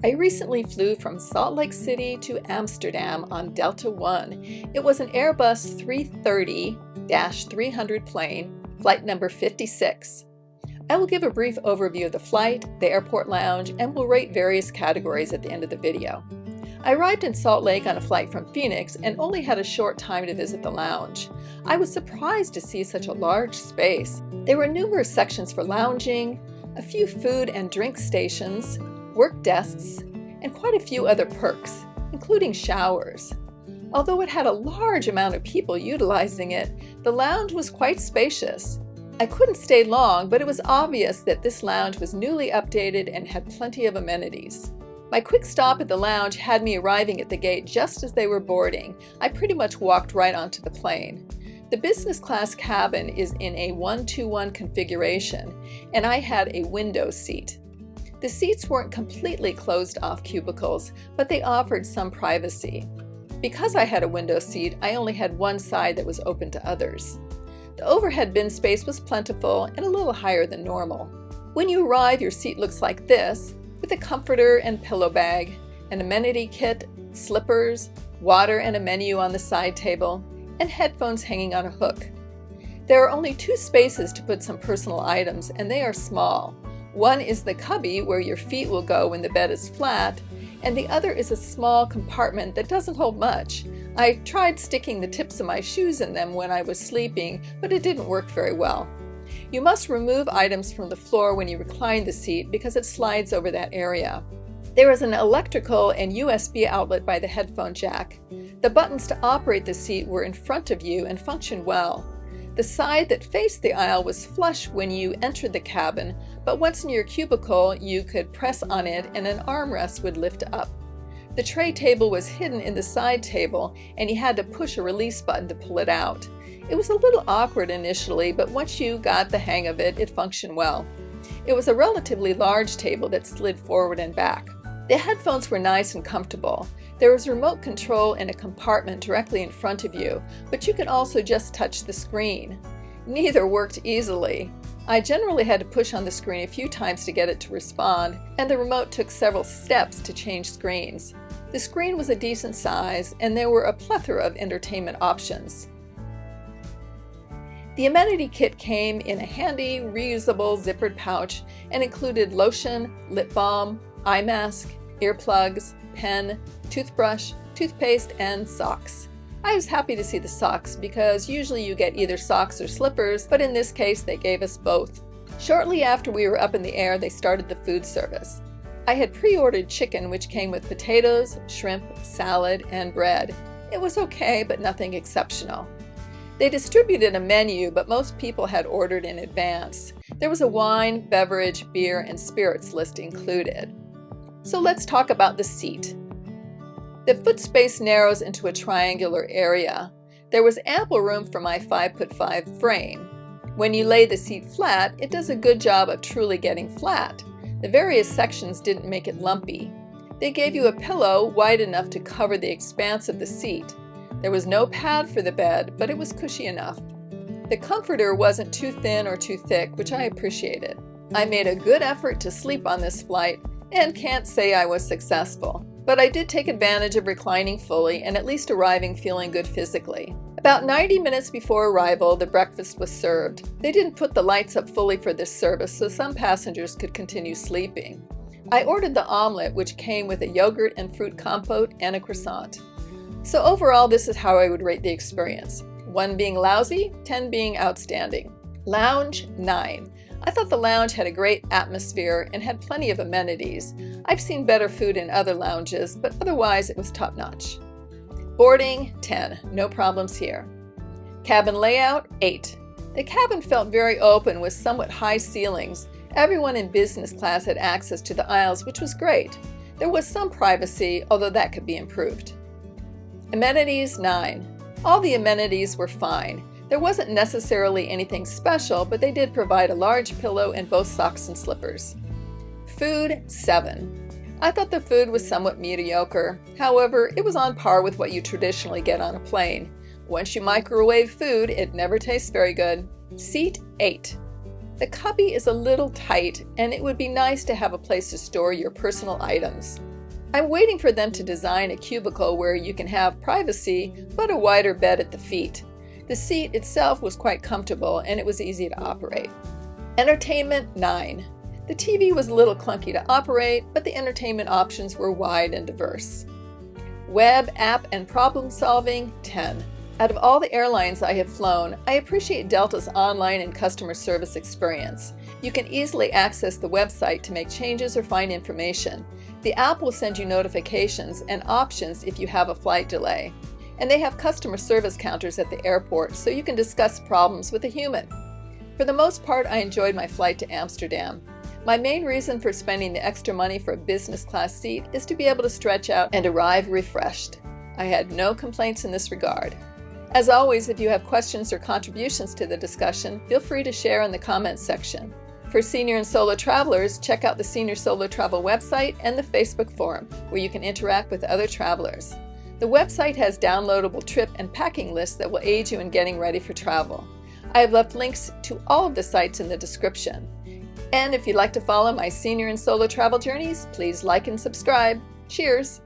I recently flew from Salt Lake City to Amsterdam on Delta One. It was an Airbus 330-300 plane, flight number 56. I will give a brief overview of the flight, the airport lounge, and will rate various categories at the end of the video. I arrived in Salt Lake on a flight from Phoenix and only had a short time to visit the lounge. I was surprised to see such a large space. There were numerous sections for lounging, a few food and drink stations, work desks, and quite a few other perks, including showers. Although it had a large amount of people utilizing it, the lounge was quite spacious. I couldn't stay long, but it was obvious that this lounge was newly updated and had plenty of amenities. My quick stop at the lounge had me arriving at the gate just as they were boarding. I pretty much walked right onto the plane. The business class cabin is in a 1-to-1 configuration, and I had a window seat. The seats weren't completely closed-off cubicles, but they offered some privacy. Because I had a window seat, I only had one side that was open to others. The overhead bin space was plentiful and a little higher than normal. When you arrive, your seat looks like this, with a comforter and pillow bag, an amenity kit, slippers, water and a menu on the side table, and headphones hanging on a hook. There are only two spaces to put some personal items, and they are small. One is the cubby where your feet will go when the bed is flat, and the other is a small compartment that doesn't hold much. I tried sticking the tips of my shoes in them when I was sleeping, but it didn't work very well. You must remove items from the floor when you recline the seat because it slides over that area. There is an electrical and USB outlet by the headphone jack. The buttons to operate the seat were in front of you and functioned well. The side that faced the aisle was flush when you entered the cabin, but once in your cubicle, you could press on it and an armrest would lift up. The tray table was hidden in the side table, and you had to push a release button to pull it out. It was a little awkward initially, but once you got the hang of it, it functioned well. It was a relatively large table that slid forward and back. The headphones were nice and comfortable. There was remote control in a compartment directly in front of you, but you could also just touch the screen. Neither worked easily. I generally had to push on the screen a few times to get it to respond, and the remote took several steps to change screens. The screen was a decent size, and there were a plethora of entertainment options. The amenity kit came in a handy, reusable zippered pouch and included lotion, lip balm, eye mask, earplugs, pen, toothbrush, toothpaste, and socks. I was happy to see the socks because usually you get either socks or slippers, but in this case they gave us both. Shortly after we were up in the air, they started the food service. I had pre-ordered chicken, which came with potatoes, shrimp, salad, and bread. It was okay, but nothing exceptional. They distributed a menu, but most people had ordered in advance. There was a wine, beverage, beer, and spirits list included. So let's talk about the seat. The foot space narrows into a triangular area. There was ample room for my 5'5" frame. When you lay the seat flat, it does a good job of truly getting flat. The various sections didn't make it lumpy. They gave you a pillow wide enough to cover the expanse of the seat. There was no pad for the bed, but it was cushy enough. The comforter wasn't too thin or too thick, which I appreciated. I made a good effort to sleep on this flight and can't say I was successful, but I did take advantage of reclining fully and at least arriving feeling good physically. About 90 minutes before arrival, the breakfast was served. They didn't put the lights up fully for this service, so some passengers could continue sleeping. I ordered the omelet, which came with a yogurt and fruit compote and a croissant. So overall, this is how I would rate the experience. 1 being lousy, 10 being outstanding. Lounge, 9. I thought the lounge had a great atmosphere and had plenty of amenities. I've seen better food in other lounges, but otherwise it was top-notch. Boarding, 10. No problems here. Cabin layout, 8. The cabin felt very open with somewhat high ceilings. Everyone in business class had access to the aisles, which was great. There was some privacy, although that could be improved. Amenities, 9. All the amenities were fine. There wasn't necessarily anything special, but they did provide a large pillow and both socks and slippers. Food, 7. I thought the food was somewhat mediocre. However, it was on par with what you traditionally get on a plane. Once you microwave food, it never tastes very good. Seat, 8. The cubby is a little tight, and it would be nice to have a place to store your personal items. I'm waiting for them to design a cubicle where you can have privacy, but a wider bed at the feet. The seat itself was quite comfortable and it was easy to operate. Entertainment, 9. The TV was a little clunky to operate, but the entertainment options were wide and diverse. Web, app, and problem solving, 10. Out of all the airlines I have flown, I appreciate Delta's online and customer service experience. You can easily access the website to make changes or find information. The app will send you notifications and options if you have a flight delay. And they have customer service counters at the airport so you can discuss problems with a human. For the most part, I enjoyed my flight to Amsterdam. My main reason for spending the extra money for a business class seat is to be able to stretch out and arrive refreshed. I had no complaints in this regard. As always, if you have questions or contributions to the discussion, feel free to share in the comments section. For senior and solo travelers, check out the Senior Solo Travel website and the Facebook forum, where you can interact with other travelers. The website has downloadable trip and packing lists that will aid you in getting ready for travel. I have left links to all of the sites in the description. And if you'd like to follow my senior and solo travel journeys, please like and subscribe. Cheers!